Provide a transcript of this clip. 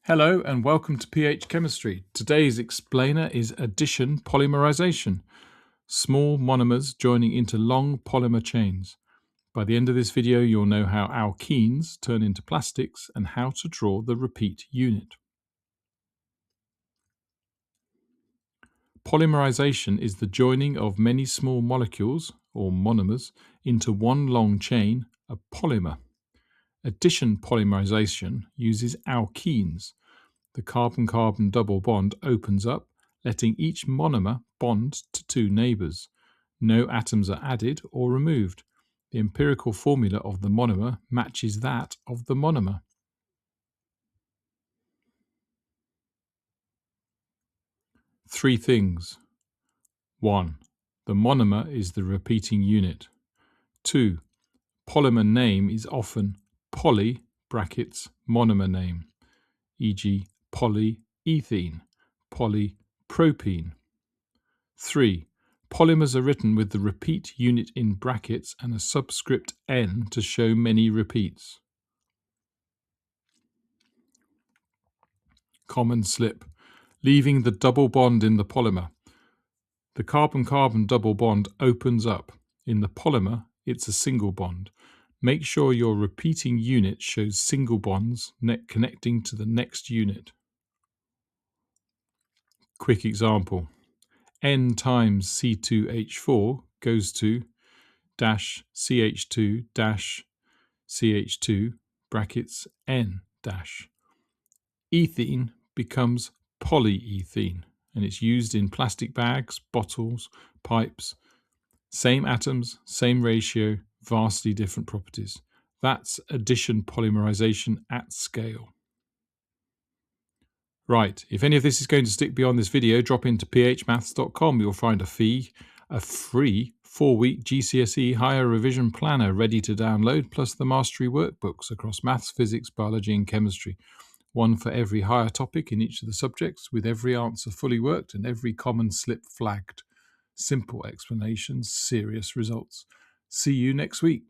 Hello and welcome to PH Chemistry. Today's explainer is addition polymerization, small monomers joining into long polymer chains. By the end of this video, you'll know how alkenes turn into plastics and how to draw the repeat unit. Polymerization is the joining of many small molecules, or monomers, into one long chain, a polymer. Addition polymerization uses alkenes. The carbon-carbon double bond opens up, letting each monomer bond to two neighbours. No atoms are added or removed. The empirical formula of the monomer matches that of the monomer. Three things. 1. The monomer is the repeating unit. 2. Polymer name is often poly (monomer name), e.g. polyethene, polypropene. 3. Polymers are written with the repeat unit in brackets and a subscript N to show many repeats. Common slip. Leaving the double bond in the polymer. The carbon-carbon double bond opens up. In the polymer, it's a single bond. Make sure your repeating unit shows single bonds connecting to the next unit. Quick example. N times C2H4 goes to dash CH2 dash CH2 brackets N dash. Ethene becomes polyethene and it's used in plastic bags, bottles, pipes. Same atoms, same ratio, vastly different properties. That's addition polymerization at scale. Right, if any of this is going to stick beyond this video, drop into phmaths.com. You'll find a free 4-week GCSE higher revision planner ready to download, plus the mastery workbooks across maths, physics, biology and chemistry. One for every higher topic in each of the subjects, with every answer fully worked and every common slip flagged. Simple explanations, serious results. See you next week.